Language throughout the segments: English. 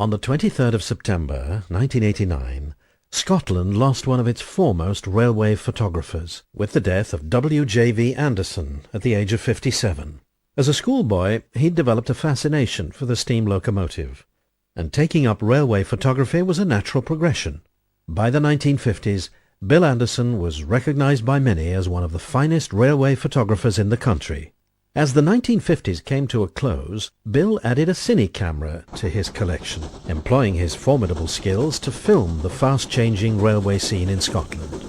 On the 23rd of September 1989, Scotland lost one of its foremost railway photographers, with the death of W.J.V. Anderson at the age of 57. As a schoolboy, he'd developed a fascination for the steam locomotive, and taking up railway photography was a natural progression. By the 1950s, Bill Anderson was recognized by many as one of the finest railway photographers in the country. As the 1950s came to a close, Bill added a cine camera to his collection, employing his formidable skills to film the fast-changing railway scene in Scotland.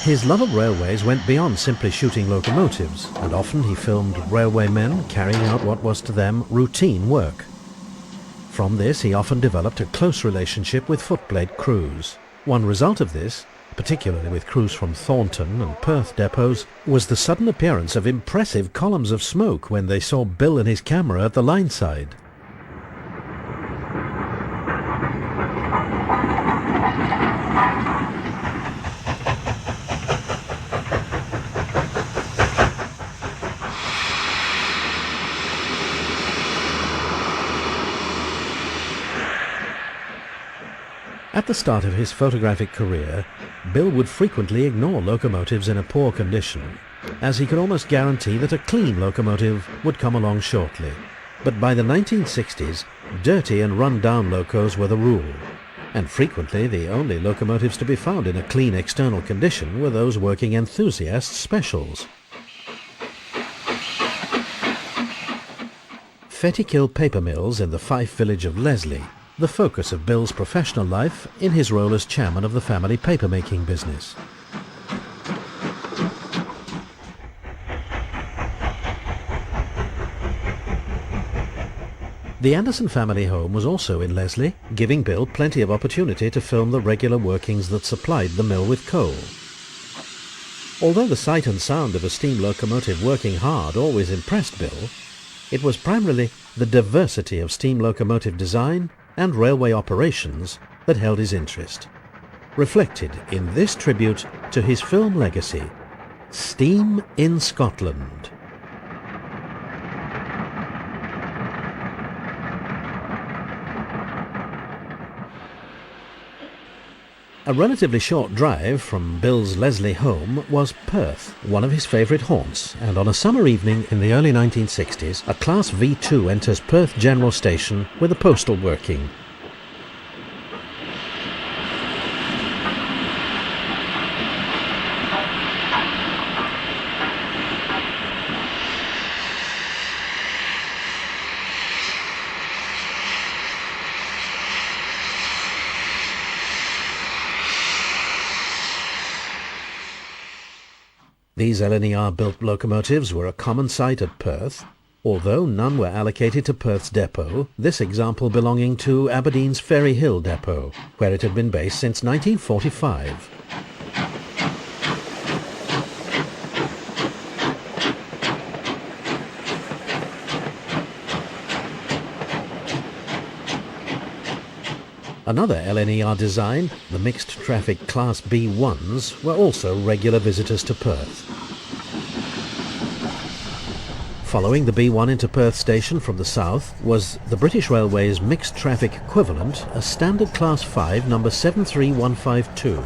His love of railways went beyond simply shooting locomotives, and often he filmed railway men carrying out what was to them routine work. From this, he often developed a close relationship with footplate crews. One result of this, particularly with crews from Thornton and Perth depots, was the sudden appearance of impressive columns of smoke when they saw Bill and his camera at the line side. At the start of his photographic career, Bill would frequently ignore locomotives in a poor condition, as he could almost guarantee that a clean locomotive would come along shortly. But by the 1960s, dirty and run-down locos were the rule, and frequently the only locomotives to be found in a clean external condition were those working enthusiast specials. Fettykill paper mills in the Fife village of Leslie, the focus of Bill's professional life in his role as chairman of the family papermaking business. The Anderson family home was also in Leslie, giving Bill plenty of opportunity to film the regular workings that supplied the mill with coal. Although the sight and sound of a steam locomotive working hard always impressed Bill, it was primarily the diversity of steam locomotive design and railway operations that held his interest, reflected in this tribute to his film legacy, Steam in Scotland. A relatively short drive from Bill's Leslie home was Perth, one of his favourite haunts, and on a summer evening in the early 1960s, a Class V2 enters Perth General Station with a postal working. These LNER-built locomotives were a common sight at Perth, although none were allocated to Perth's depot, this example belonging to Aberdeen's Ferry Hill depot, where it had been based since 1945. Another LNER design, the mixed traffic Class B1s, were also regular visitors to Perth. Following the B1 into Perth station from the south was the British Railways mixed traffic equivalent, a standard Class 5 number 73152,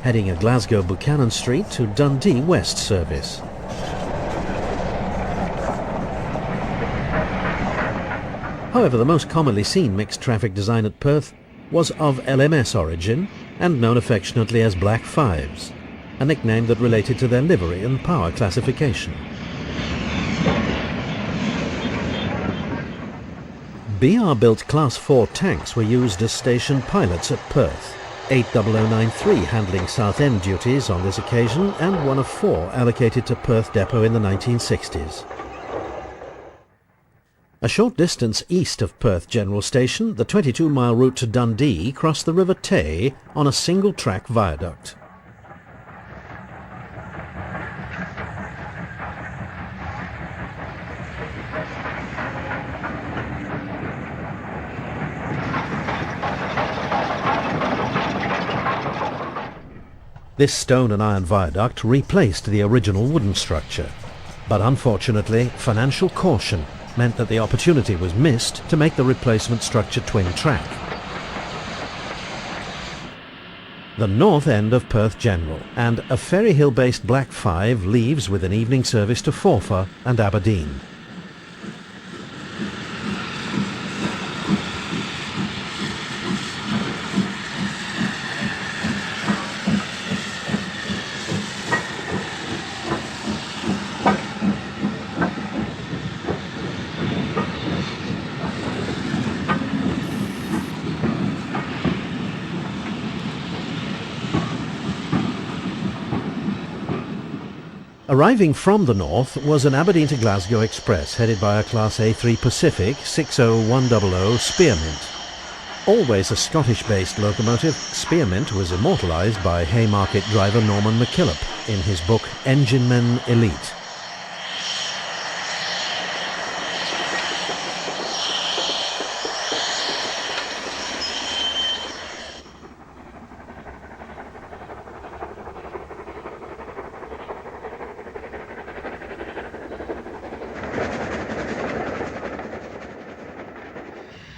heading a Glasgow Buchanan Street to Dundee West service. However, the most commonly seen mixed traffic design at Perth was of LMS origin and known affectionately as Black Fives, a nickname that related to their livery and power classification. BR-built Class 4 tanks were used as station pilots at Perth, 80093 handling South End duties on this occasion and one of 4 allocated to Perth depot in the 1960s. A short distance east of Perth General Station, the 22-mile route to Dundee crossed the River Tay on a single-track viaduct. This stone and iron viaduct replaced the original wooden structure. But unfortunately, financial caution meant that the opportunity was missed to make the replacement structure twin track. The north end of Perth General and a Ferry Hill-based Black 5 leaves with an evening service to Forfar and Aberdeen. Arriving from the north was an Aberdeen to Glasgow express headed by a Class A3 Pacific 60100 Spearmint. Always a Scottish-based locomotive, Spearmint was immortalised by Haymarket driver Norman MacKillop in his book Enginemen Elite.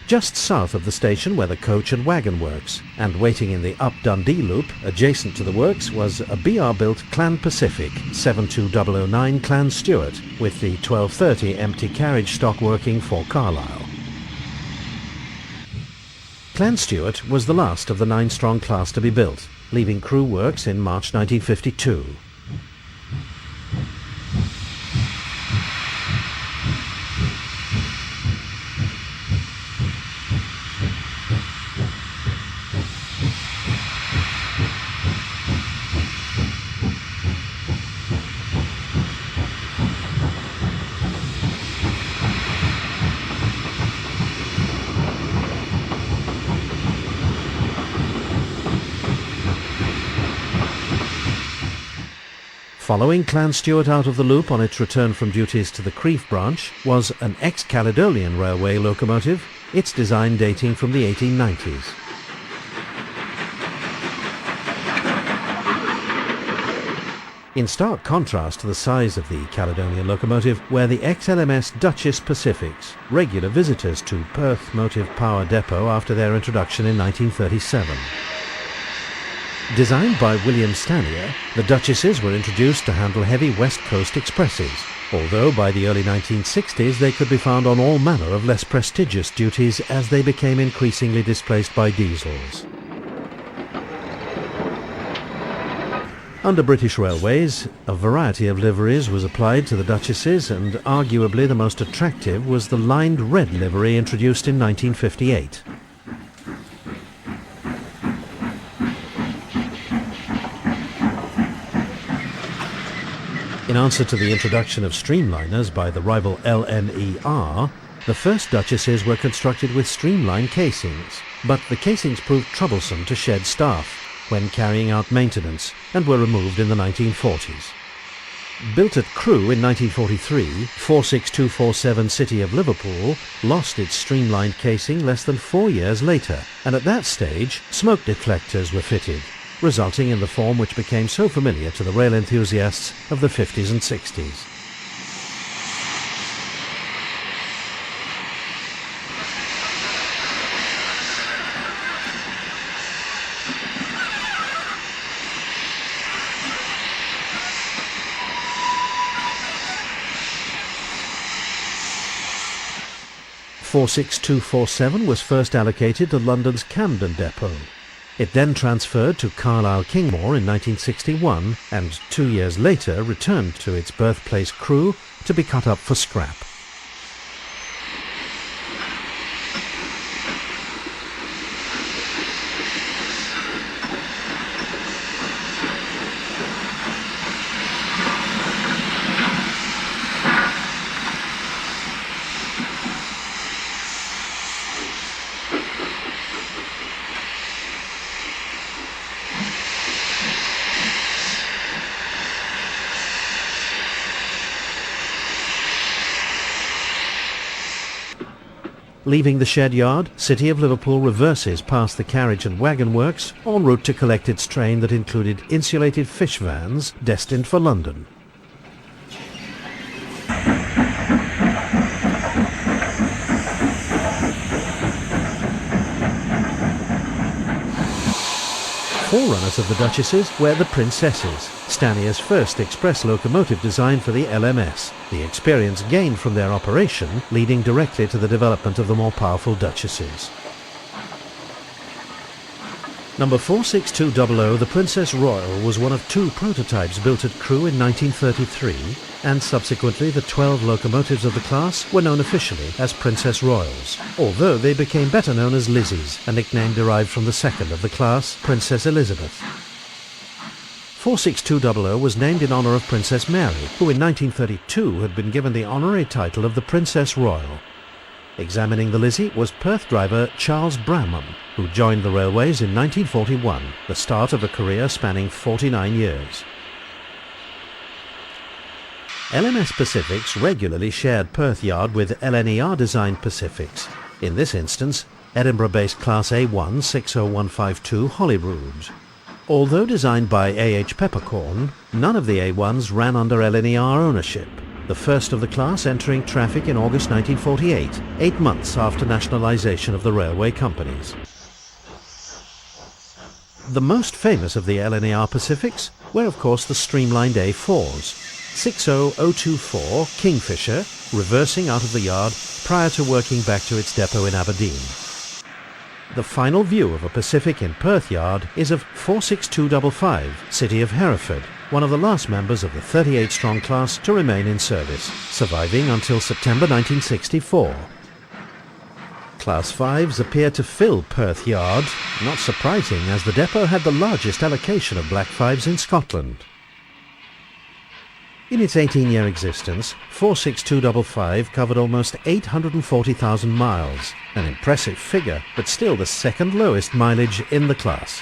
Just south of the station were the coach and wagon works, and waiting in the Up Dundee loop adjacent to the works was a BR-built Clan Pacific 72009 Clan Stewart with the 1230 empty carriage stock working for Carlisle. Clan Stewart was the last of the 9-strong class to be built, leaving crew works in March 1952. Following Clan Stewart out of the loop on its return from duties to the Crieff branch was an ex-Caledonian Railway locomotive, its design dating from the 1890s. In stark contrast to the size of the Caledonian locomotive were the ex-LMS Duchess Pacifics, regular visitors to Perth Motive Power Depot after their introduction in 1937. Designed by William Stanier, the Duchesses were introduced to handle heavy West Coast expresses, although by the early 1960s they could be found on all manner of less prestigious duties as they became increasingly displaced by diesels. Under British Railways, a variety of liveries was applied to the Duchesses, and arguably the most attractive was the lined red livery introduced in 1958. In answer to the introduction of streamliners by the rival LNER, the first Duchesses were constructed with streamline casings, but the casings proved troublesome to shed staff when carrying out maintenance and were removed in the 1940s. Built at Crewe in 1943, 46247 City of Liverpool lost its streamlined casing less than 4 years later, and at that stage smoke deflectors were fitted, resulting in the form which became so familiar to the rail enthusiasts of the 50s and 60s. "46247 was first allocated to London's Camden Depot. It then transferred to Carlisle Kingmore in 1961 and 2 years later returned to its birthplace Crewe to be cut up for scrap. Leaving the shed yard, City of Liverpool reverses past the carriage and wagon works en route to collect its train that included insulated fish vans destined for London. Forerunners of the Duchesses were the Princesses, Stannier's first express locomotive design for the LMS, the experience gained from their operation leading directly to the development of the more powerful Duchesses. Number 46200, the Princess Royal, was one of 2 prototypes built at Crewe in 1933, and subsequently the 12 locomotives of the class were known officially as Princess Royals, although they became better known as Lizzies, a nickname derived from the second of the class, Princess Elizabeth. 46200 was named in honour of Princess Mary, who in 1932 had been given the honorary title of the Princess Royal. Examining the Lizzie was Perth driver Charles Bramham, who joined the railways in 1941, the start of a career spanning 49 years. LMS Pacifics regularly shared Perth Yard with LNER-designed Pacifics, in this instance Edinburgh-based Class A1 60152 Holyrood. Although designed by A.H. Peppercorn, none of the A1s ran under LNER ownership, the first of the class entering traffic in August 1948, 8 months after nationalisation of the railway companies. The most famous of the LNER Pacifics were of course the streamlined A4s, 60024 Kingfisher, reversing out of the yard prior to working back to its depot in Aberdeen. The final view of a Pacific in Perth Yard is of 46255 City of Hereford, one of the last members of the 38-strong class to remain in service, surviving until September 1964. Class 5s appear to fill Perth Yard, not surprising as the depot had the largest allocation of Black 5s in Scotland. In its 18-year existence, 46255 covered almost 840,000 miles, an impressive figure, but still the second lowest mileage in the class.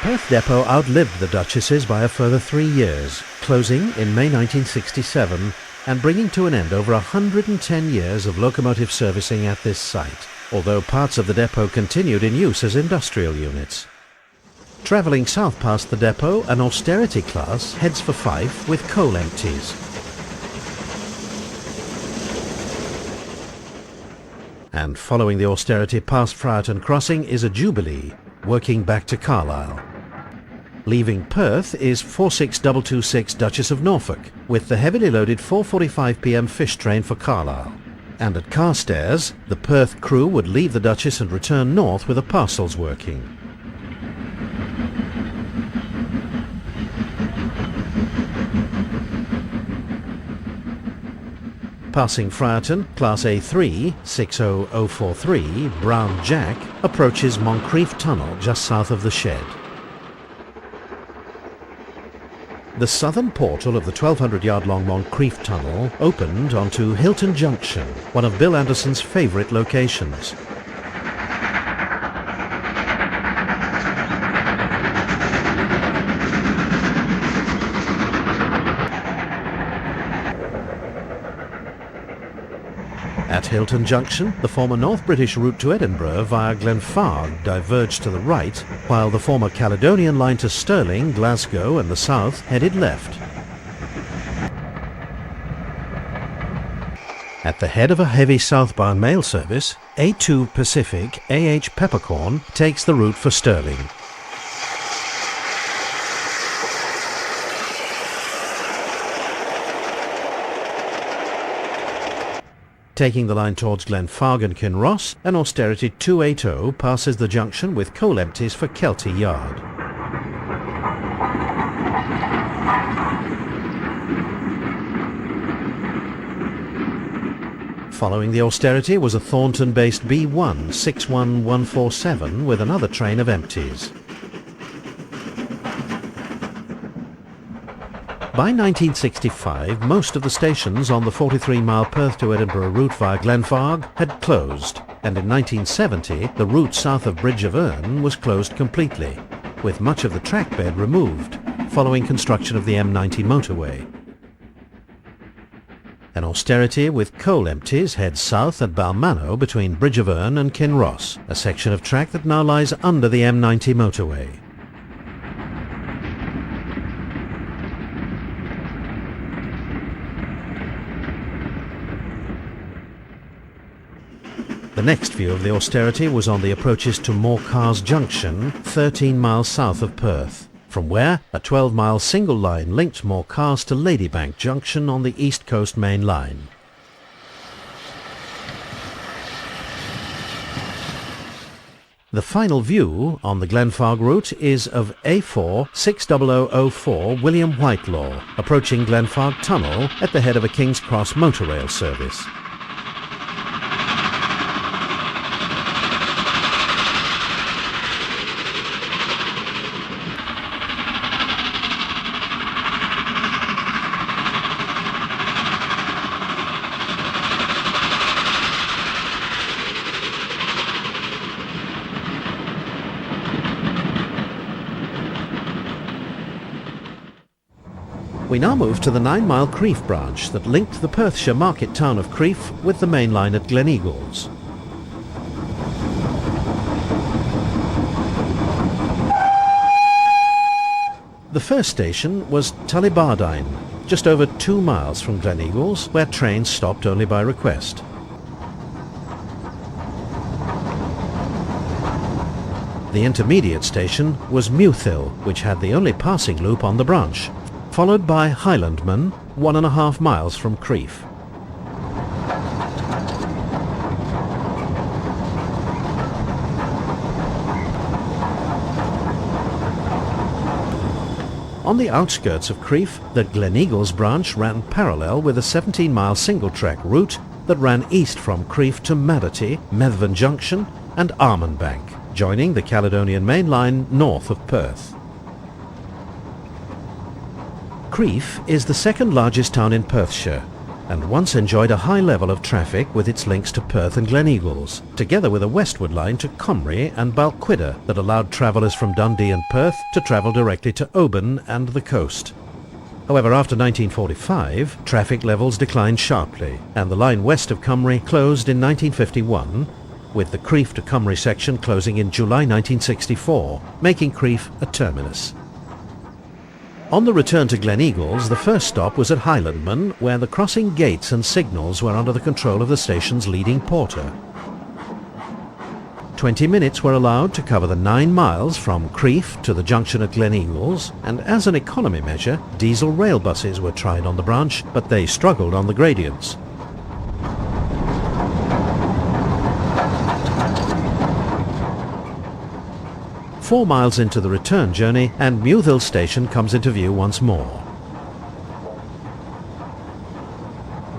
Perth Depot outlived the Duchesses by a further 3 years, closing in May 1967 and bringing to an end over 110 years of locomotive servicing at this site, although parts of the depot continued in use as industrial units. Travelling south past the depot, an austerity class heads for Fife with coal empties. And following the austerity past Friarton Crossing is a Jubilee, working back to Carlisle. Leaving Perth is 46226 Duchess of Norfolk, with the heavily loaded 4:45 p.m. fish train for Carlisle. And at Carstairs, the Perth crew would leave the Duchess and return north with the parcels working. Passing Friarton, Class A3, 60043, Brown Jack, approaches Moncrieff Tunnel just south of the shed. The southern portal of the 1,200-yard-long Moncrieff Tunnel opened onto Hilton Junction, one of Bill Anderson's favourite locations. At Hilton Junction, the former North British route to Edinburgh via Glenfarg diverged to the right, while the former Caledonian line to Stirling, Glasgow and the south headed left. At the head of a heavy southbound mail service, A2 Pacific A.H. Peppercorn takes the route for Stirling. Taking the line towards Glenfarg and Kinross, an austerity 280 passes the junction with coal empties for Kelty Yard. Following the austerity was a Thornton-based B1 61147 with another train of empties. By 1965, most of the stations on the 43-mile Perth to Edinburgh route via Glenfarg had closed, and in 1970 the route south of Bridge of Erne was closed completely, with much of the track bed removed, following construction of the M90 motorway. An austerity with coal empties heads south at Balmano between Bridge of Erne and Kinross, a section of track that now lies under the M90 motorway. The next view of the austerity was on the approaches to Moorcars Junction, 13 miles south of Perth, from where a 12-mile single line linked Moorcars to Ladybank Junction on the East Coast Main Line. The final view on the Glenfarg route is of A4 60004 William Whitelaw approaching Glenfarg Tunnel at the head of a King's Cross motor rail service. We now move to the 9-mile Crieff branch that linked the Perthshire market town of Crieff with the main line at Gleneagles. The first station was Tullibardine, just over 2 miles from Gleneagles, where trains stopped only by request. The intermediate station was Mewthill, which had the only passing loop on the branch, followed by Highlandman, 1.5 miles from Crieff. On the outskirts of Crieff, the Gleneagles branch ran parallel with a 17-mile single-track route that ran east from Crieff to Madarty, Methven Junction and Armonbank, joining the Caledonian Main Line north of Perth. Crieff is the second largest town in Perthshire and once enjoyed a high level of traffic with its links to Perth and Gleneagles, together with a westward line to Comrie and Balquhidder that allowed travellers from Dundee and Perth to travel directly to Oban and the coast. However, after 1945, traffic levels declined sharply and the line west of Comrie closed in 1951, with the Crieff to Comrie section closing in July 1964, making Crieff a terminus. On the return to Gleneagles, the first stop was at Highlandman, where the crossing gates and signals were under the control of the station's leading porter. 20 minutes were allowed to cover the 9 miles from Crieff to the junction at Gleneagles, and as an economy measure, diesel rail buses were tried on the branch, but they struggled on the gradients. Four miles into the return journey, and Mewthill station comes into view once more.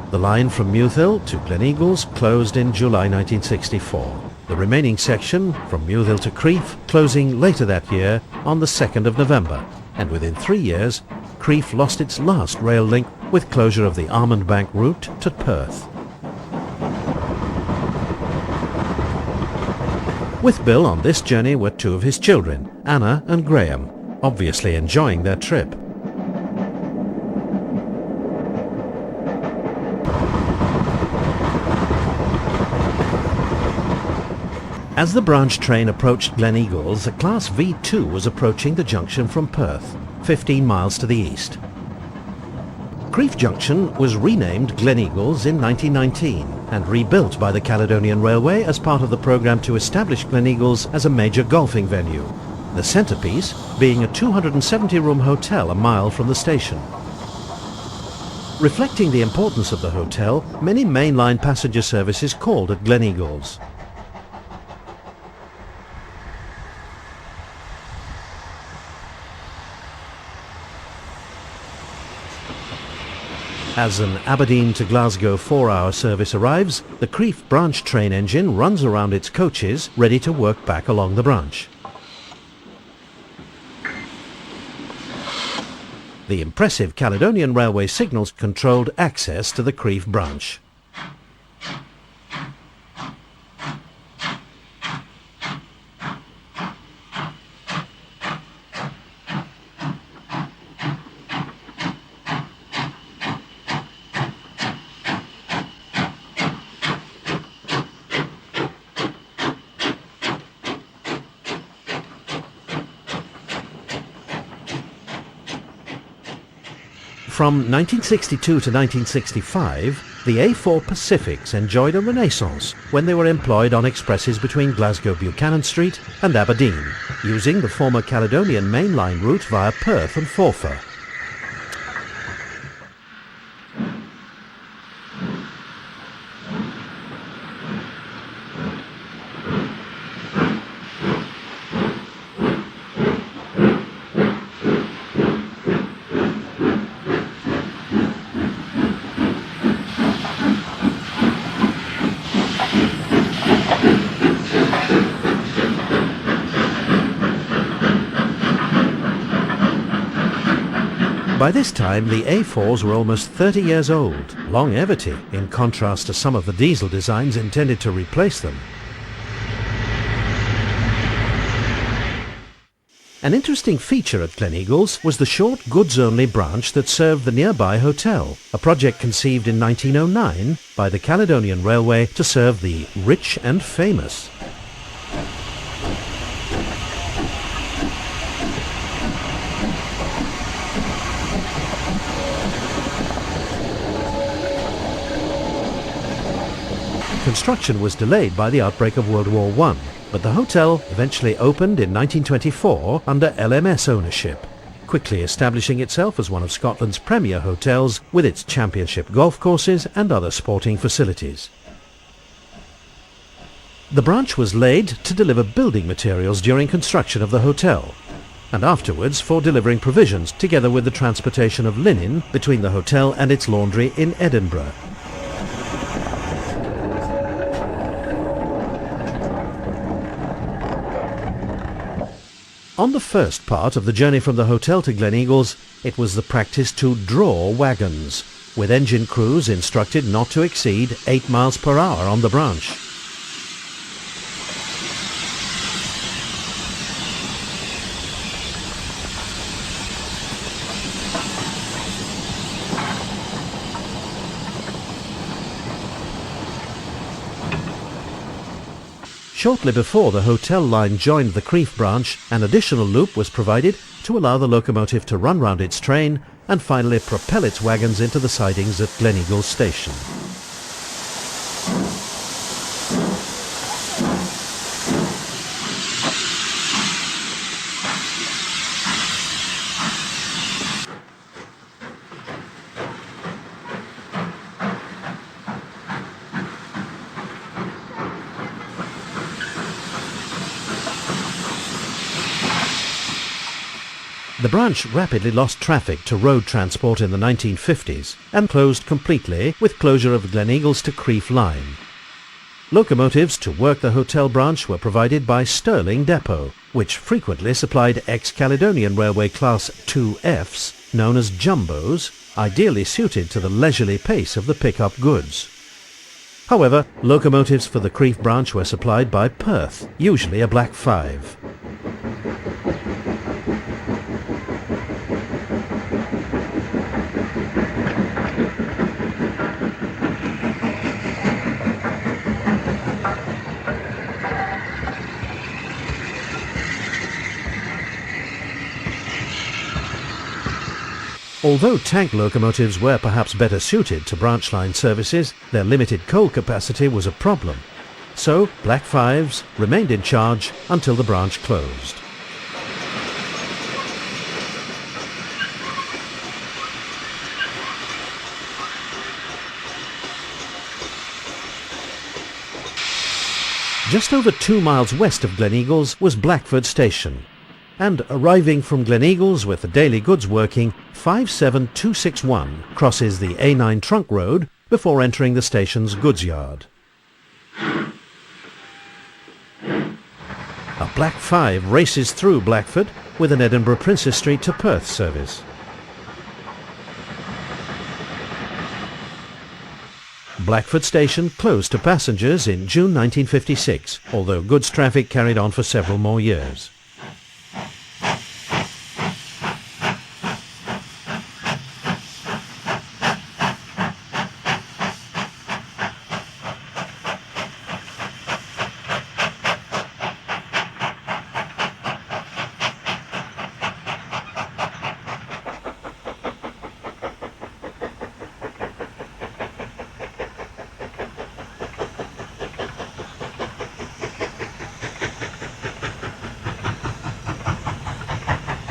The line from Mewthill to Gleneagles closed in July 1964. The remaining section, from Mewthill to Crieff, closing later that year on the 2nd of November. And within 3 years, Crieff lost its last rail link with closure of the Armonbank route to Perth. With Bill on this journey were 2 of his children, Anna and Graham, obviously enjoying their trip. As the branch train approached Gleneagles, a Class V2 was approaching the junction from Perth, 15 miles to the east. Crieff Junction was renamed Gleneagles in 1919 and rebuilt by the Caledonian Railway as part of the programme to establish Gleneagles as a major golfing venue, the centrepiece being a 270-room hotel a mile from the station. Reflecting the importance of the hotel, many mainline passenger services called at Gleneagles. As an Aberdeen to Glasgow 4-hour service arrives, the Crieff branch train engine runs around its coaches, ready to work back along the branch. The impressive Caledonian Railway signals controlled access to the Crieff branch. From 1962 to 1965, the A4 Pacifics enjoyed a renaissance when they were employed on expresses between Glasgow Buchanan Street and Aberdeen, using the former Caledonian Main Line route via Perth and Forfar. By this time, the A4s were almost 30 years old, longevity in contrast to some of the diesel designs intended to replace them. An interesting feature at Gleneagles was the short goods-only branch that served the nearby hotel, a project conceived in 1909 by the Caledonian Railway to serve the rich and famous. Construction was delayed by the outbreak of World War I, but the hotel eventually opened in 1924 under LMS ownership, quickly establishing itself as one of Scotland's premier hotels with its championship golf courses and other sporting facilities. The branch was laid to deliver building materials during construction of the hotel, and afterwards for delivering provisions together with the transportation of linen between the hotel and its laundry in Edinburgh. On the first part of the journey from the hotel to Gleneagles, it was the practice to draw wagons, with engine crews instructed not to exceed 8 miles per hour on the branch. Shortly before the hotel line joined the Crieff branch, an additional loop was provided to allow the locomotive to run round its train and finally propel its wagons into the sidings at Gleneagles Station. The branch rapidly lost traffic to road transport in the 1950s and closed completely with closure of the Gleneagles to Crieff line. Locomotives to work the hotel branch were provided by Stirling Depot, which frequently supplied ex-Caledonian Railway Class 2Fs, known as jumbos, ideally suited to the leisurely pace of the pickup goods. However, locomotives for the Crieff branch were supplied by Perth, usually a Black 5. Although tank locomotives were perhaps better suited to branch line services, their limited coal capacity was a problem. So Black 5s remained in charge until the branch closed. Just over 2 miles west of Gleneagles was Blackford Station, and arriving from Gleneagles with the daily goods working, 57261 crosses the A9 trunk road before entering the station's goods yard. A Black 5 races through Blackford with an Edinburgh Princes Street to Perth service. Blackford Station closed to passengers in June 1956, although goods traffic carried on for several more years.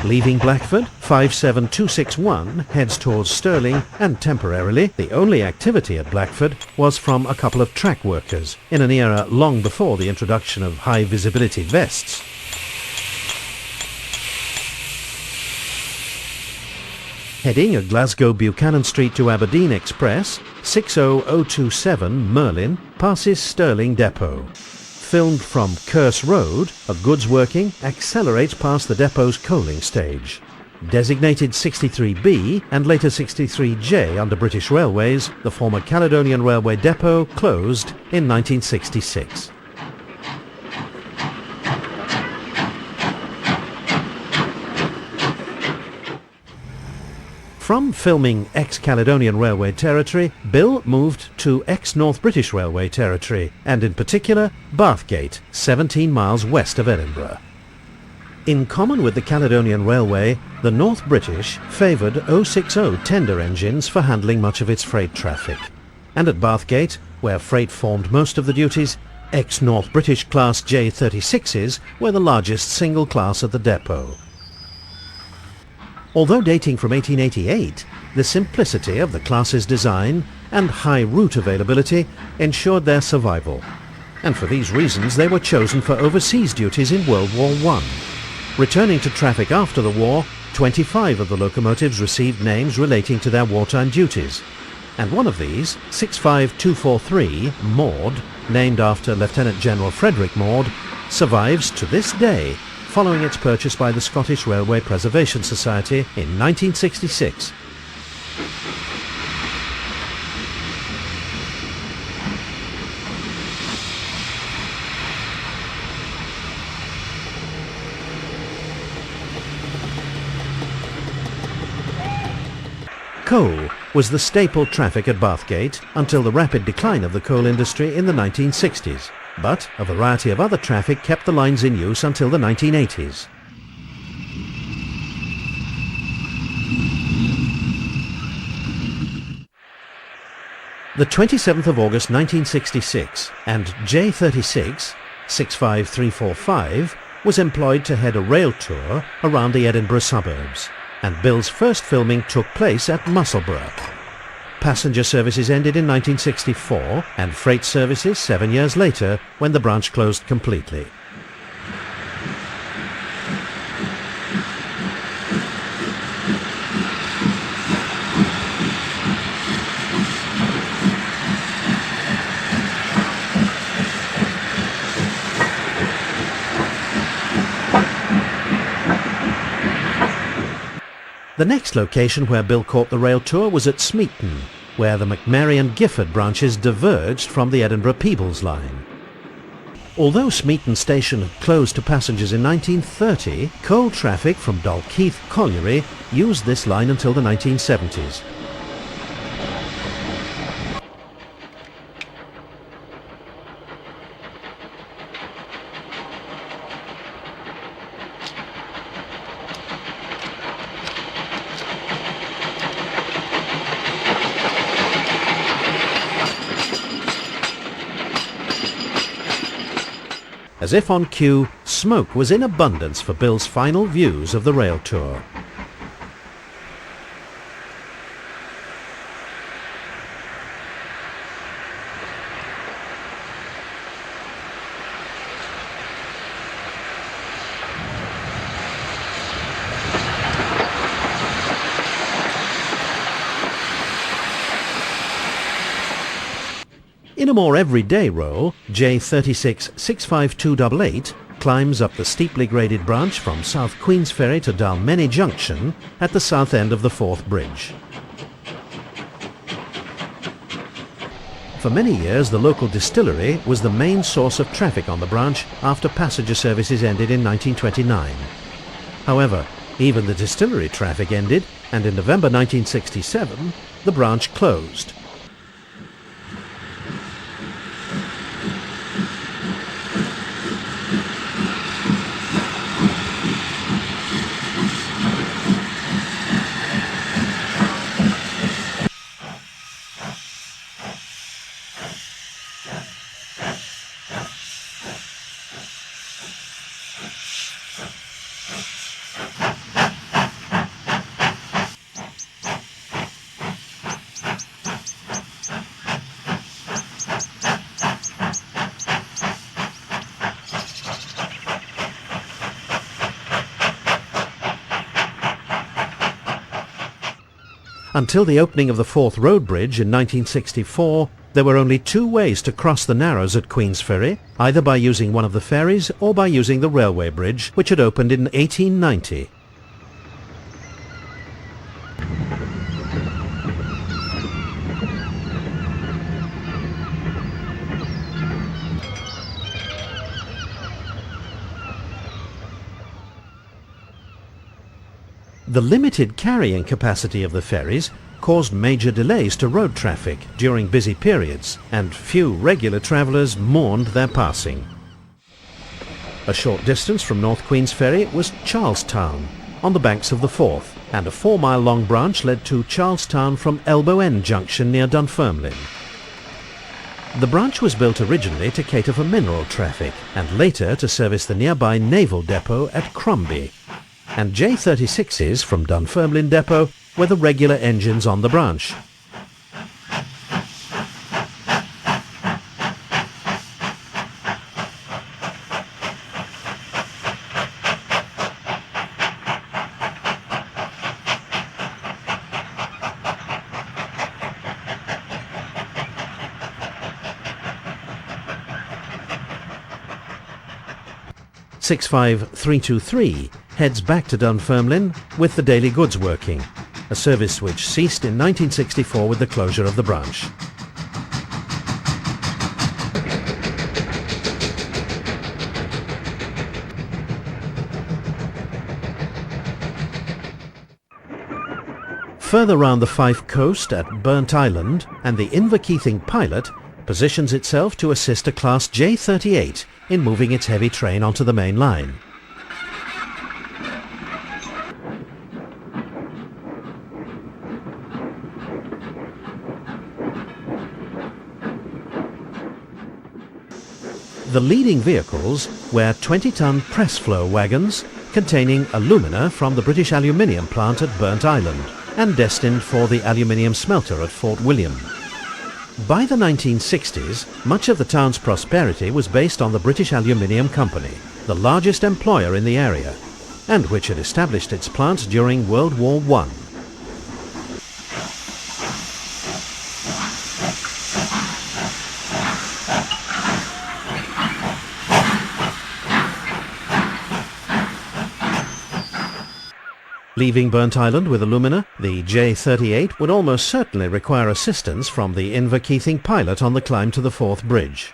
Leaving Blackford, 57261 heads towards Stirling, and temporarily the only activity at Blackford was from a couple of track workers in an era long before the introduction of high visibility vests. Heading a Glasgow Buchanan Street to Aberdeen Express, 60027 Merlin passes Stirling Depot. Filmed from Kerse Road, a goods working accelerates past the depot's coaling stage. Designated 63B and later 63J under British Railways, the former Caledonian Railway depot closed in 1966. From filming ex-Caledonian Railway territory, Bill moved to ex-North British Railway territory, and in particular Bathgate, 17 miles west of Edinburgh. In common with the Caledonian Railway, the North British favoured 060 tender engines for handling much of its freight traffic. And at Bathgate, where freight formed most of the duties, ex-North British Class J36s were the largest single class at the depot. Although dating from 1888, the simplicity of the class's design and high route availability ensured their survival, and for these reasons they were chosen for overseas duties in World War I. Returning to traffic after the war, 25 of the locomotives received names relating to their wartime duties, and one of these, 65243 Maud, named after Lieutenant General Frederick Maud, survives to this day, following its purchase by the Scottish Railway Preservation Society in 1966. Coal was the staple traffic at Bathgate until the rapid decline of the coal industry in the 1960s. But a variety of other traffic kept the lines in use until the 1980s. The 27th of August 1966 and J36 65345 was employed to head a rail tour around the Edinburgh suburbs, and Bill's first filming took place at Musselburgh. Passenger services ended in 1964 and freight services 7 years later when the branch closed completely. The next location where Bill caught the rail tour was at Smeaton, where the McMurray and Gifford branches diverged from the Edinburgh-Peebles line. Although Smeaton Station had closed to passengers in 1930, coal traffic from Dalkeith Colliery used this line until the 1970s. As if on cue, smoke was in abundance for Bill's final views of the rail tour. In a more everyday role, J36 65288 climbs up the steeply graded branch from South Queensferry to Dalmeny Junction at the south end of the Forth Bridge. For many years, the local distillery was the main source of traffic on the branch after passenger services ended in 1929. However, even the distillery traffic ended, and in November 1967, the branch closed. Until the opening of the Forth Road Bridge in 1964, there were only two ways to cross the Narrows at Queensferry, either by using one of the ferries or by using the railway bridge, which had opened in 1890. The limited carrying capacity of the ferries caused major delays to road traffic during busy periods, and few regular travellers mourned their passing. A short distance from North Queensferry was Charlestown, on the banks of the Forth, and a 4-mile-long branch led to Charlestown from Elbow End Junction near Dunfermline. The branch was built originally to cater for mineral traffic, and later to service the nearby naval depot at Crombie, and J36s from Dunfermline Depot were the regular engines on the branch. (65323) heads back to Dunfermline with the daily goods working, a service which ceased in 1964 with the closure of the branch. Further round the Fife coast at Burnt Island, and the Inverkeithing Pilot positions itself to assist a Class J38 in moving its heavy train onto the main line. The leading vehicles were 20-ton press-flow wagons containing alumina from the British aluminium plant at Burnt Island and destined for the aluminium smelter at Fort William. By the 1960s, much of the town's prosperity was based on the British Aluminium Company, the largest employer in the area, and which had established its plant during World War I. Leaving Burnt Island with alumina, the J38 would almost certainly require assistance from the Inverkeithing Pilot on the climb to the Forth Bridge.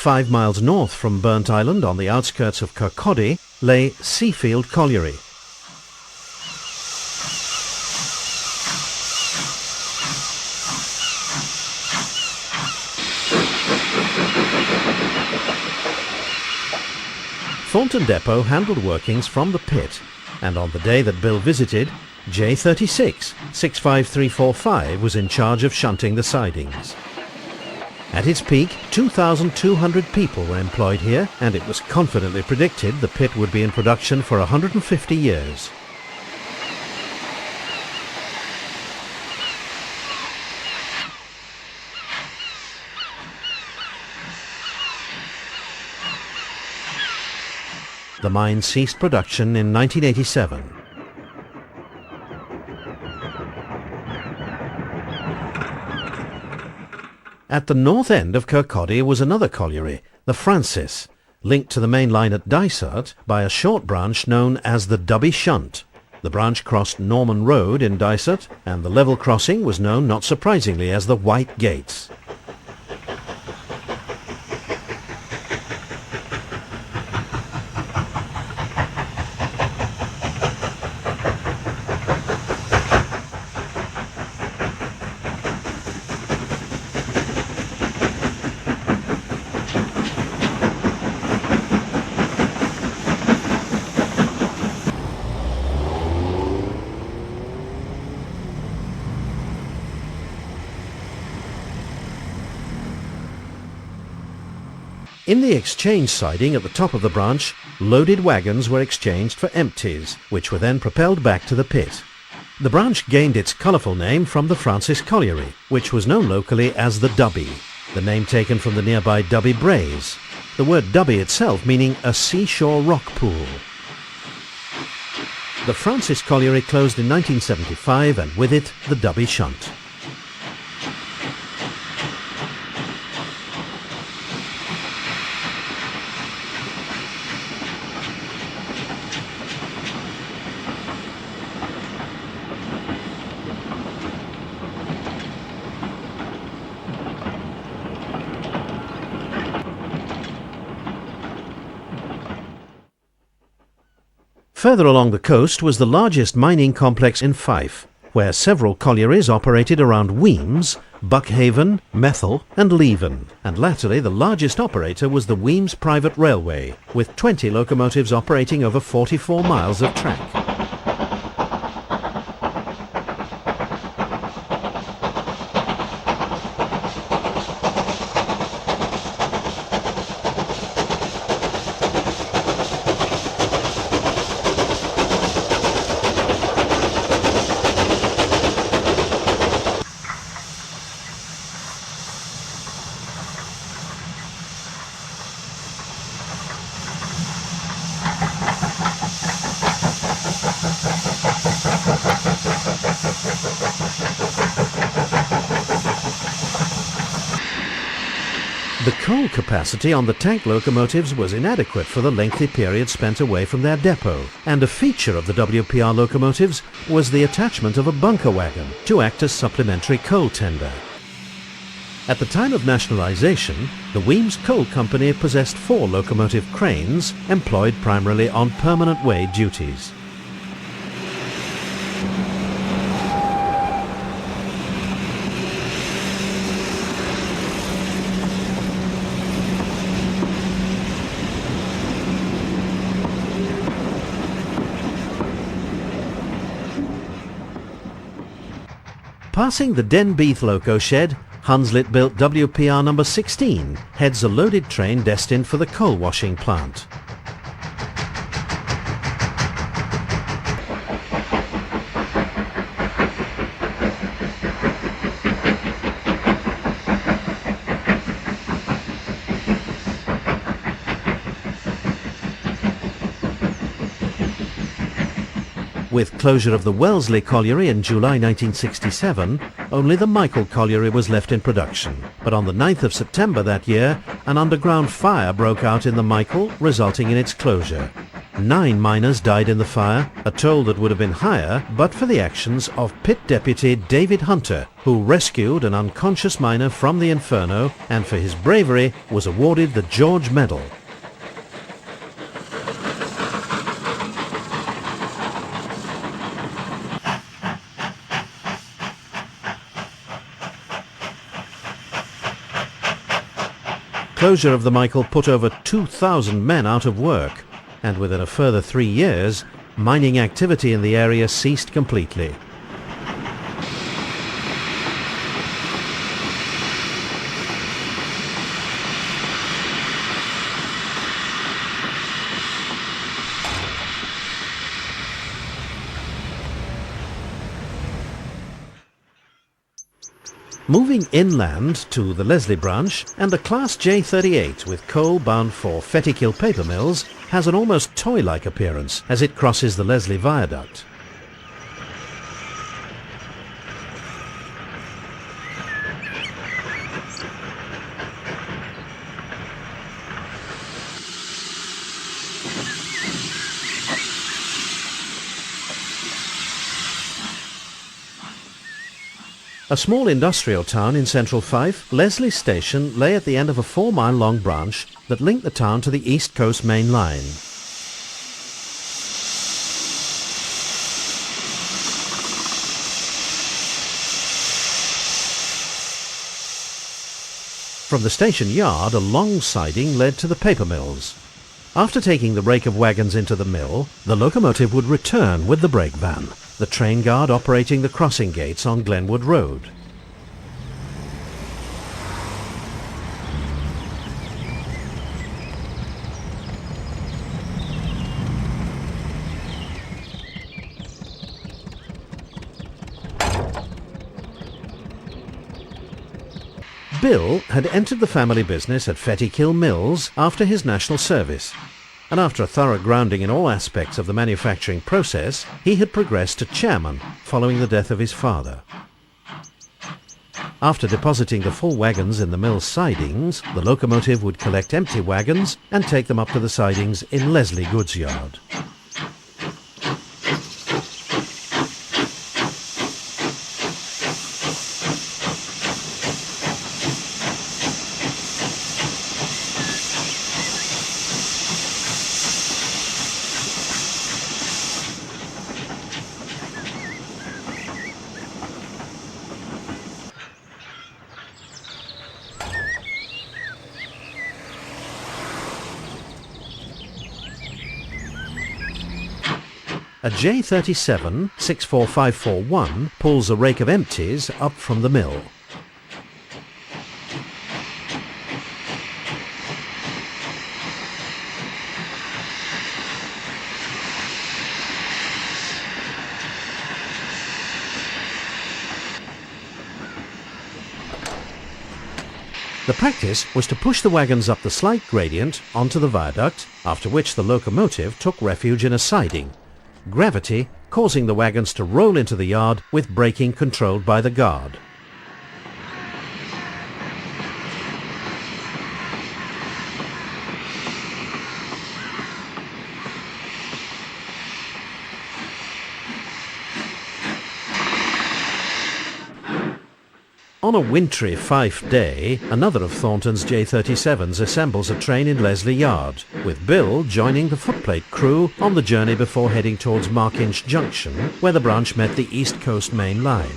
Five miles north from Burnt Island, on the outskirts of Kirkcaldy, lay Seafield Colliery. Thornton Depot handled workings from the pit, and on the day that Bill visited, J36 65345 was in charge of shunting the sidings. At its peak, 2,200 people were employed here, and it was confidently predicted the pit would be in production for 150 years. The mine ceased production in 1987. At the north end of Kirkcaldy was another colliery, the Francis, linked to the main line at Dysart by a short branch known as the Dubby Shunt. The branch crossed Norman Road in Dysart, and the level crossing was known, not surprisingly, as the White Gates. In the exchange siding at the top of the branch, loaded wagons were exchanged for empties, which were then propelled back to the pit. The branch gained its colourful name from the Francis Colliery, which was known locally as the Dubby, the name taken from the nearby Dubby Braes, the word Dubby itself meaning a seashore rock pool. The Francis Colliery closed in 1975 and with it the Dubby Shunt. Further along the coast was the largest mining complex in Fife, where several collieries operated around Wemyss, Buckhaven, Methil and Leven, and latterly the largest operator was the Wemyss Private Railway, with 20 locomotives operating over 44 miles of track. The coal capacity on the tank locomotives was inadequate for the lengthy period spent away from their depot, and a feature of the WPR locomotives was the attachment of a bunker wagon to act as supplementary coal tender. At the time of nationalisation, the Wemyss Coal Company possessed 4 locomotive cranes employed primarily on permanent way duties. Passing the Denbeath loco shed, Hunslet built WPR number 16 heads a loaded train destined for the coal washing plant. With closure of the Wellesley Colliery in July 1967, only the Michael Colliery was left in production. But on the 9th of September that year, an underground fire broke out in the Michael, resulting in its closure. 9 miners died in the fire, a toll that would have been higher but for the actions of pit deputy David Hunter, who rescued an unconscious miner from the inferno and for his bravery was awarded the George Medal. Closure of the Michael put over 2,000 men out of work, and within a further 3 years, mining activity in the area ceased completely. Moving inland to the Leslie branch, and a Class J38 with coal bound for Fettykill paper mills has an almost toy-like appearance as it crosses the Leslie Viaduct. A small industrial town in central Fife, Leslie Station lay at the end of a 4-mile-long branch that linked the town to the East Coast Main Line. From the station yard, a long siding led to the paper mills. After taking the rake of wagons into the mill, the locomotive would return with the brake van, the train guard operating the crossing gates on Glenwood Road. Bill had entered the family business at Fettykill Mills after his national service, and after a thorough grounding in all aspects of the manufacturing process, he had progressed to chairman following the death of his father. After depositing the full wagons in the mill's sidings, the locomotive would collect empty wagons and take them up to the sidings in Leslie goods yard. A J37 64541 pulls a rake of empties up from the mill. The practice was to push the wagons up the slight gradient onto the viaduct, after which the locomotive took refuge in a siding, gravity causing the wagons to roll into the yard with braking controlled by the guard. On a wintry Fife day, another of Thornton's J37s assembles a train in Leslie Yard, with Bill joining the footplate crew on the journey before heading towards Markinch Junction, where the branch met the East Coast Main Line.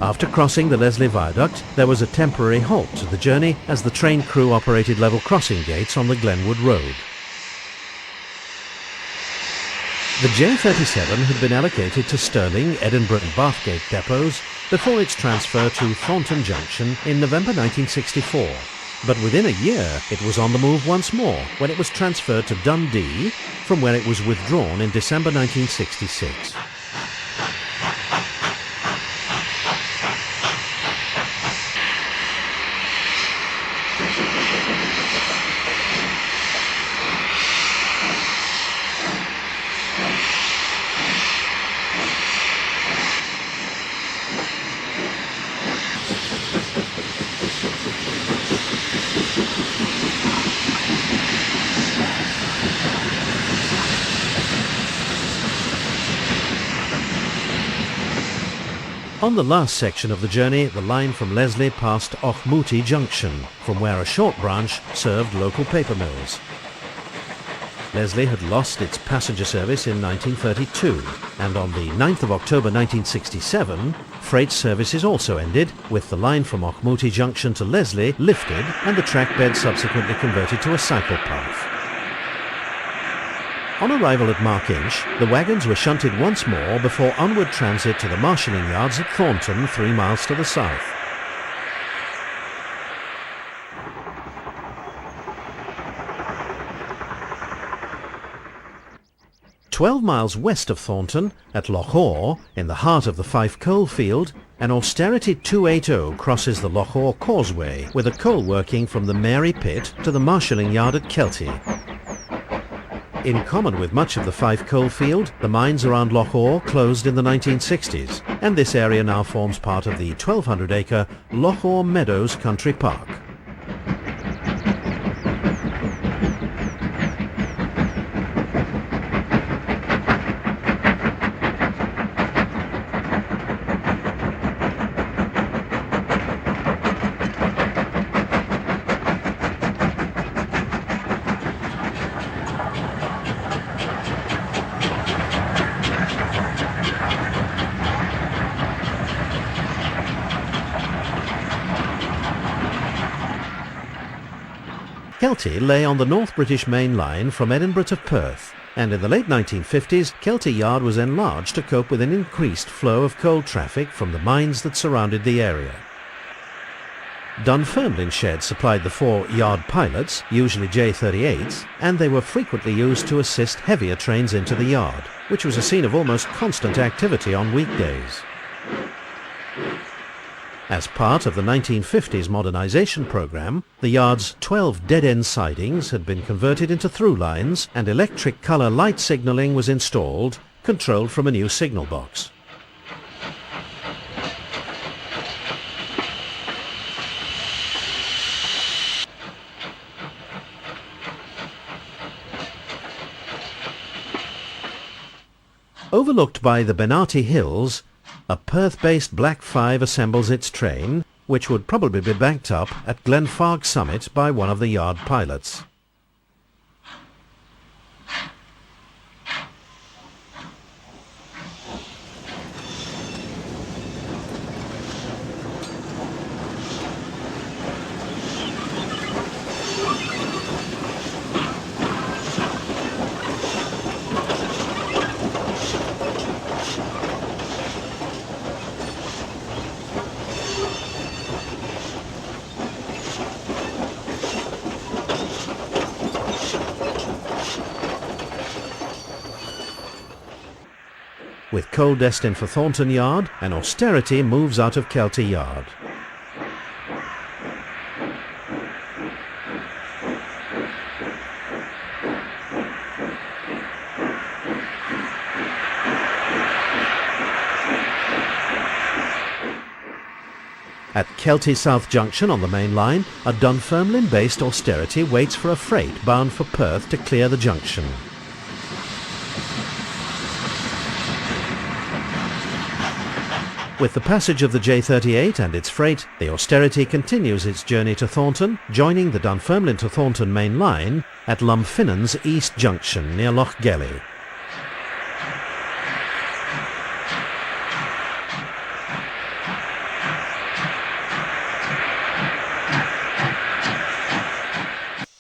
After crossing the Leslie Viaduct, there was a temporary halt to the journey as the train crew operated level crossing gates on the Glenwood Road. The J37 had been allocated to Stirling, Edinburgh and Bathgate depots before its transfer to Thornton Junction in November 1964. But within a year it was on the move once more when it was transferred to Dundee, from where it was withdrawn in December 1966. On the last section of the journey, the line from Leslie passed Auchmuty Junction, from where a short branch served local paper mills. Leslie had lost its passenger service in 1932, and on the 9th of October 1967, freight services also ended, with the line from Auchmuty Junction to Leslie lifted and the track bed subsequently converted to a cycle path. On arrival at Markinch, the wagons were shunted once more before onward transit to the marshalling yards at Thornton, 3 miles to the south. "12 miles west of Thornton, at Loch Awe, in the heart of the Fife coal field, an Austerity 280 crosses the Loch Awe Causeway with a coal working from the Mary Pit to the marshalling yard at Kelty. In common with much of the Fife coal field, the mines around Loch Awe closed in the 1960s, and this area now forms part of the 1,200-acre Loch Awe Meadows Country Park. Kelty lay on the North British Main Line from Edinburgh to Perth, and in the late 1950s Kelty Yard was enlarged to cope with an increased flow of coal traffic from the mines that surrounded the area. Dunfermline sheds supplied the 4 yard pilots, usually J38s, and they were frequently used to assist heavier trains into the yard, which was a scene of almost constant activity on weekdays. As part of the 1950s modernisation programme, the yard's 12 dead-end sidings had been converted into through lines and electric colour light signalling was installed, controlled from a new signal box. Overlooked by the Benarty Hills, a Perth-based Black 5 assembles its train, which would probably be backed up at Glenfarg Summit by one of the yard pilots. With coal destined for Thornton Yard, an austerity moves out of Kelty Yard. At Kelty South Junction on the main line, a Dunfermline-based austerity waits for a freight bound for Perth to clear the junction. With the passage of the J38 and its freight, the austerity continues its journey to Thornton, joining the Dunfermline to Thornton main line at Lumfinnan's East Junction near Loch Gelly.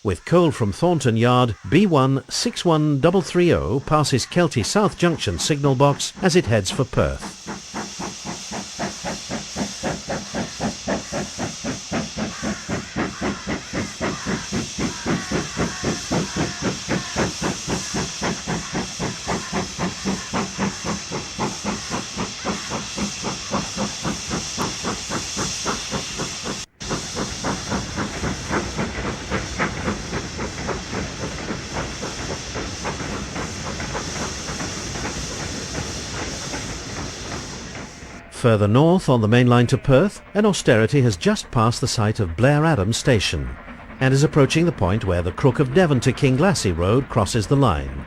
With coal from Thornton Yard, B1 61330 passes Kelty South Junction signal box as it heads for Perth. Further north on the main line to Perth, an austerity has just passed the site of Blair Adams Station and is approaching the point where the Crook of Devon to Kinglassie Road crosses the line.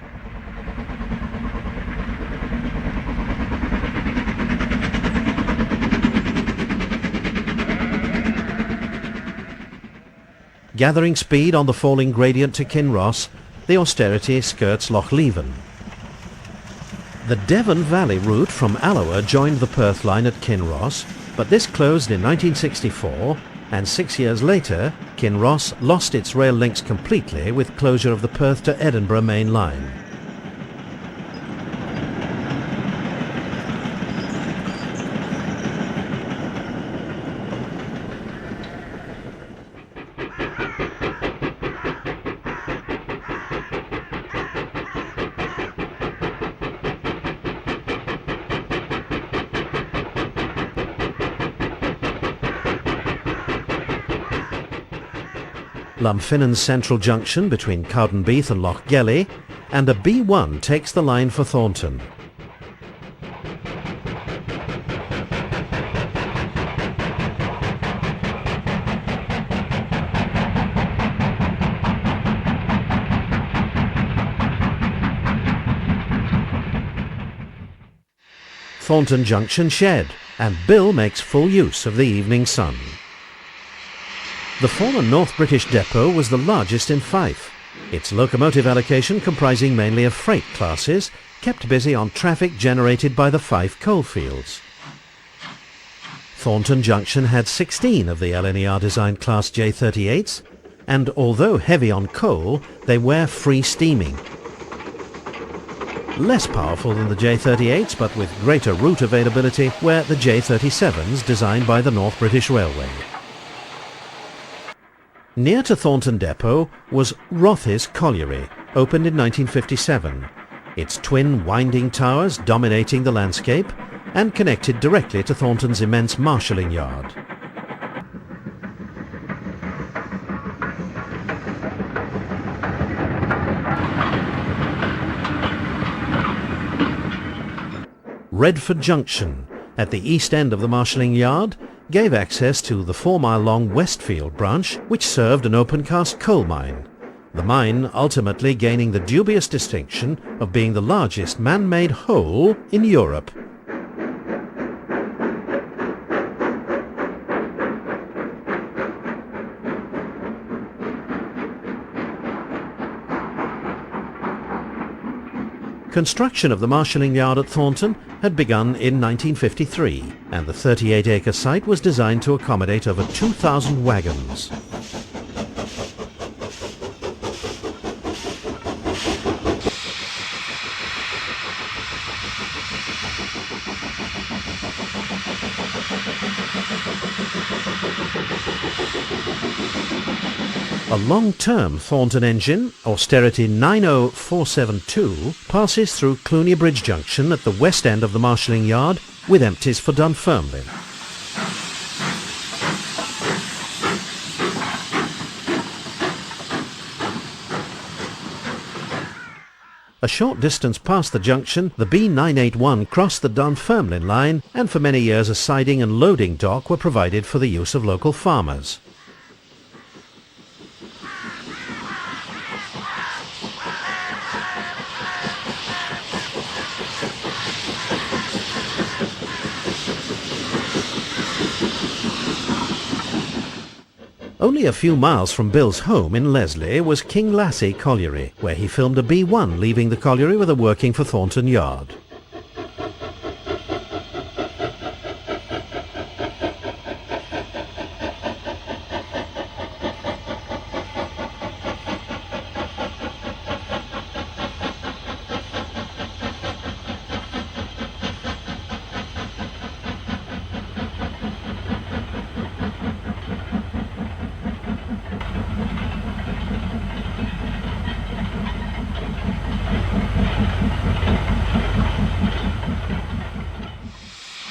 Gathering speed on the falling gradient to Kinross, the austerity skirts Loch Leven. The Devon Valley route from Alloa joined the Perth line at Kinross, but this closed in 1964, and 6 years later, Kinross lost its rail links completely with closure of the Perth to Edinburgh main line. Lumfinnan's central junction between Cowdenbeath and Loch Gelly, and a B1 takes the line for Thornton. Thornton Junction shed, and Bill makes full use of the evening sun. The former North British depot was the largest in Fife. Its locomotive allocation, comprising mainly of freight classes, kept busy on traffic generated by the Fife coalfields. Thornton Junction had 16 of the LNER designed Class J38s, and although heavy on coal, they were free steaming. Less powerful than the J38s, but with greater route availability, were the J37s designed by the North British Railway. Near to Thornton Depot was Rothes Colliery, opened in 1957, its twin winding towers dominating the landscape and connected directly to Thornton's immense marshalling yard. Redford Junction, at the east end of the marshalling yard, gave access to the 4-mile-long Westfield branch, which served an open-cast coal mine, the mine ultimately gaining the dubious distinction of being the largest man-made hole in Europe. Construction of the marshalling yard at Thornton had begun in 1953, and the 38-acre site was designed to accommodate over 2,000 wagons. A long-term Thornton engine, Austerity 90472, passes through Cluny Bridge Junction at the west end of the marshalling yard with empties for Dunfermline. A short distance past the junction, the B981 crossed the Dunfermline line, and for many years a siding and loading dock were provided for the use of local farmers. Only a few miles from Bill's home in Leslie was King Lassie Colliery, where he filmed a B1 leaving the colliery with a working for Thornton Yard.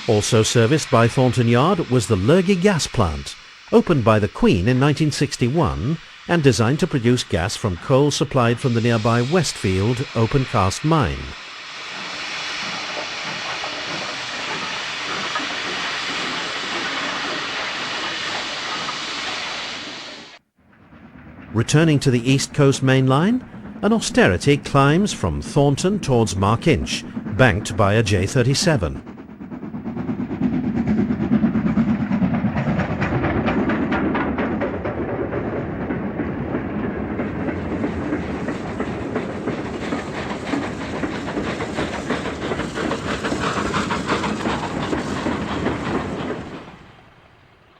Also serviced by Thornton Yard was the Lurgy gas plant, opened by the Queen in 1961 and designed to produce gas from coal supplied from the nearby Westfield open-cast mine. Returning to the East Coast Main Line, an Austerity climbs from Thornton towards Markinch, banked by a J37.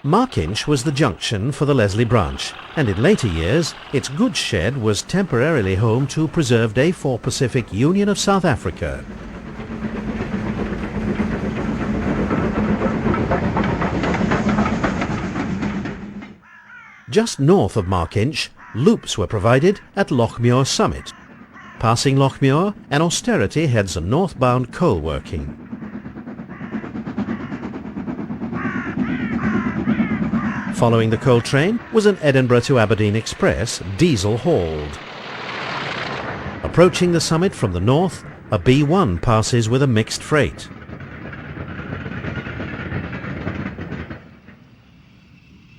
Markinch was the junction for the Leslie branch, and in later years its goods shed was temporarily home to preserved A4 Pacific Union of South Africa. Just north of Markinch, loops were provided at Lochmuir Summit. Passing Lochmuir, an Austerity heads a northbound coal working. Following the coal train was an Edinburgh to Aberdeen Express, diesel-hauled. Approaching the summit from the north, a B1 passes with a mixed freight.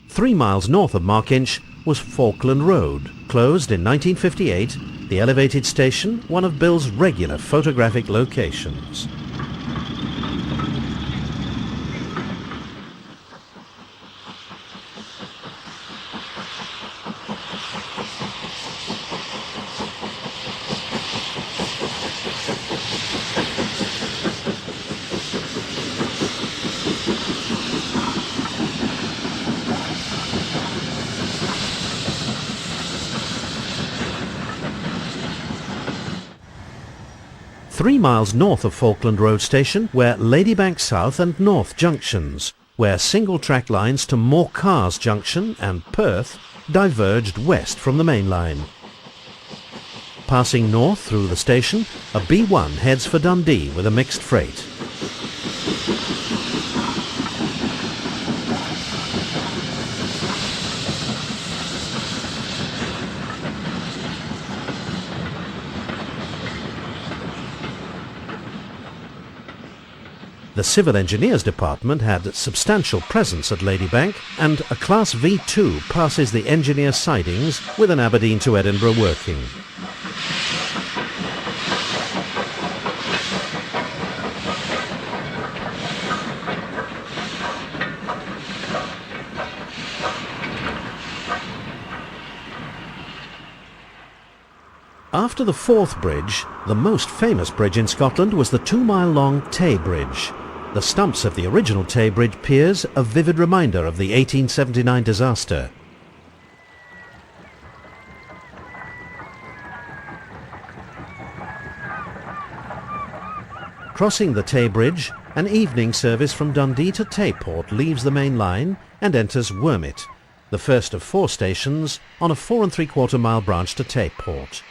Three miles north of Markinch was Falkland Road. Closed in 1958, the elevated station, one of Bill's regular photographic locations. 3 miles north of Falkland Road Station were Ladybank South and North junctions, where single-track lines to Moorcars Junction and Perth diverged west from the main line. Passing north through the station, a B1 heads for Dundee with a mixed freight. The Civil Engineers Department had substantial presence at Ladybank, and a Class V2 passes the engineer sidings with an Aberdeen to Edinburgh working. After the Forth Bridge, the most famous bridge in Scotland was the 2-mile-long Tay Bridge. The stumps of the original Tay Bridge piers a vivid reminder of the 1879 disaster. Crossing the Tay Bridge, an evening service from Dundee to Tayport leaves the main line and enters Wormit, the first of 4 stations on a 4 3/4 mile branch to Tayport.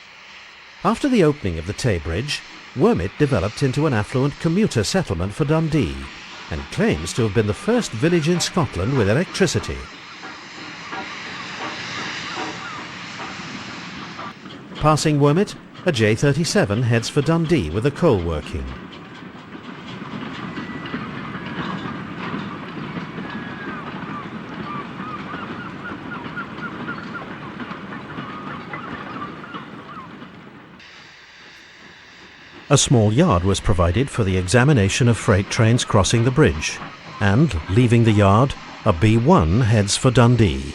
After the opening of the Tay Bridge, Wormit developed into an affluent commuter settlement for Dundee and claims to have been the first village in Scotland with electricity. Passing Wormit, a J37 heads for Dundee with a coal working. A small yard was provided for the examination of freight trains crossing the bridge, and, leaving the yard, a B1 heads for Dundee.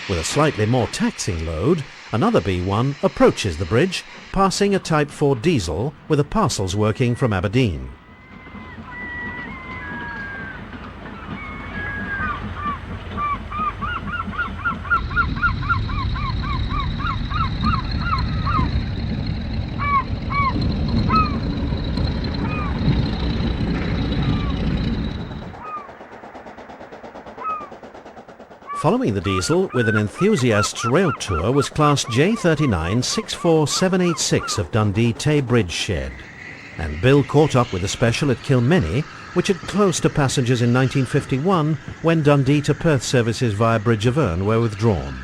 With a slightly more taxing load, another B1 approaches the bridge, passing a Type 4 diesel with a parcels working from Aberdeen. Following the diesel with an enthusiast's rail tour was Class J39 64786 of Dundee Tay Bridge Shed, and Bill caught up with a special at Kilmeny, which had closed to passengers in 1951 when Dundee to Perth services via Bridge of Erne were withdrawn.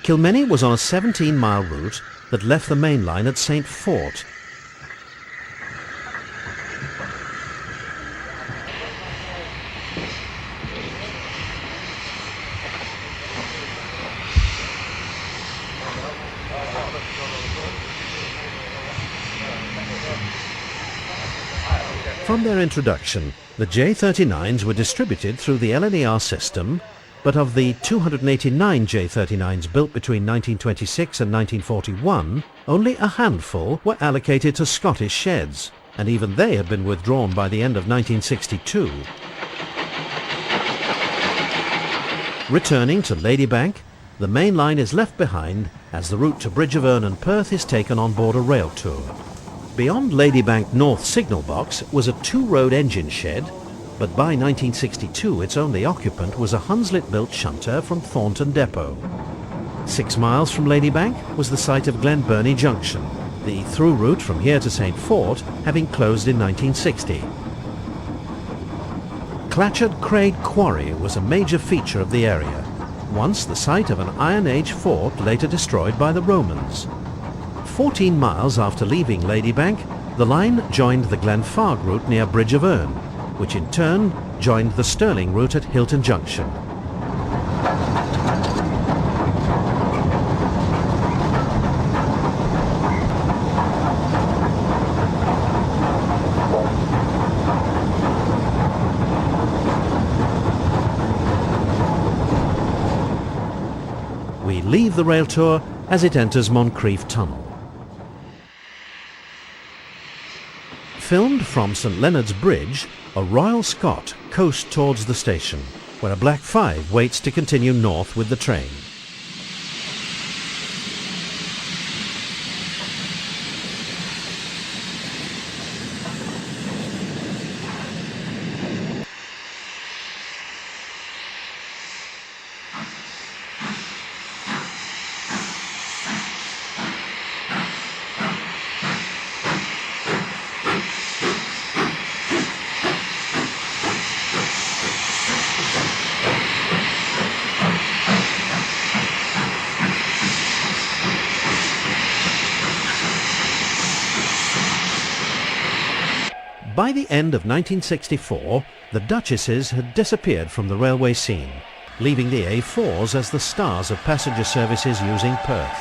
Kilmeny was on a 17-mile route that left the main line at St Fort. From their introduction, the J39s were distributed through the LNER system, but of the 289 J39s built between 1926 and 1941, only a handful were allocated to Scottish sheds, and even they had been withdrawn by the end of 1962. Returning to Ladybank, the main line is left behind as the route to Bridge of Erne and Perth is taken on board a rail tour. Beyond Ladybank North Signal Box was a 2-road engine shed, but by 1962 its only occupant was a Hunslet-built shunter from Thornton Depot. 6 miles from Ladybank was the site of Glenburnie Junction, the through route from here to St Fort having closed in 1960. Clatchard Craig Quarry was a major feature of the area, once the site of an Iron Age fort later destroyed by the Romans. 14 miles after leaving Ladybank, the line joined the Glenfarg route near Bridge of Erne, which in turn joined the Stirling route at Hilton Junction. We leave the rail tour as it enters Moncrieff Tunnel. Filmed from St Leonard's Bridge, a Royal Scot coasts towards the station, where a Black 5 waits to continue north with the train. By the end of 1964, the Duchesses had disappeared from the railway scene, leaving the A4s as the stars of passenger services using Perth.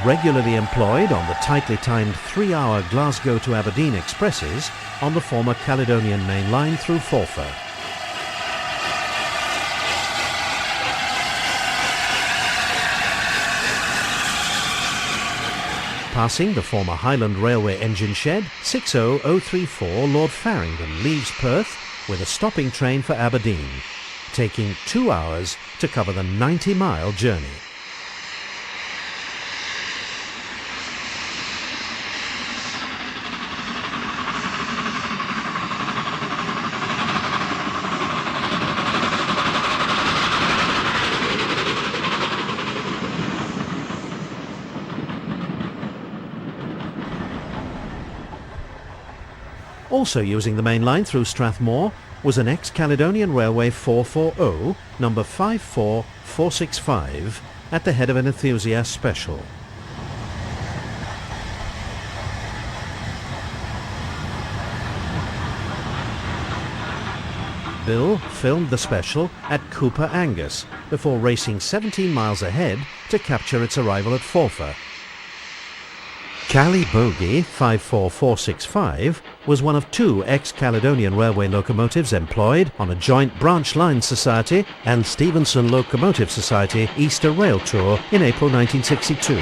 Regularly employed on the tightly timed 3-hour Glasgow to Aberdeen expresses on the former Caledonian Main Line through Forfar. Passing the former Highland Railway engine shed, 60034 Lord Farringdon leaves Perth with a stopping train for Aberdeen, taking 2 hours to cover the 90-mile journey. Also using the main line through Strathmore was an ex-Caledonian Railway 440, number 54465, at the head of an enthusiast special. Bill filmed the special at Cooper Angus before racing 17 miles ahead to capture its arrival at Forfar. Cali Bogie 54465 was one of 2 ex-Caledonian Railway locomotives employed on a joint Branch Line Society and Stevenson Locomotive Society Easter Rail Tour in April 1962.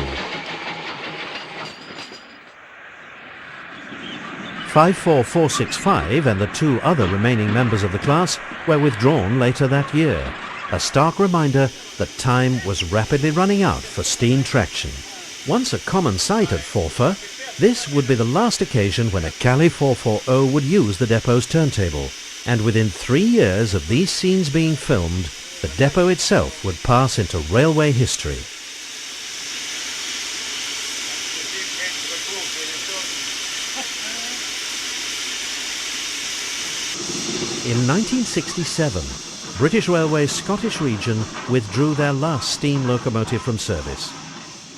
54465 and the 2 other remaining members of the class were withdrawn later that year, a stark reminder that time was rapidly running out for steam traction. Once a common sight at Forfar, this would be the last occasion when a Cali 440 would use the depot's turntable, and within 3 years of these scenes being filmed, the depot itself would pass into railway history. In 1967, British Railway's Scottish region withdrew their last steam locomotive from service.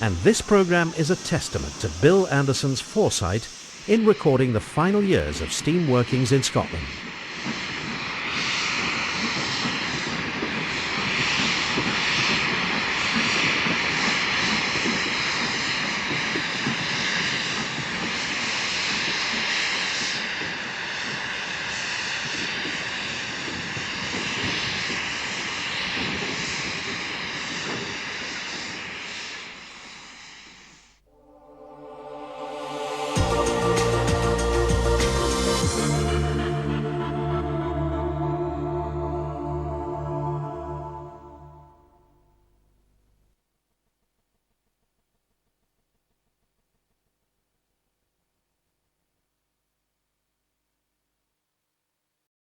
And this programme is a testament to Bill Anderson's foresight in recording the final years of steam workings in Scotland.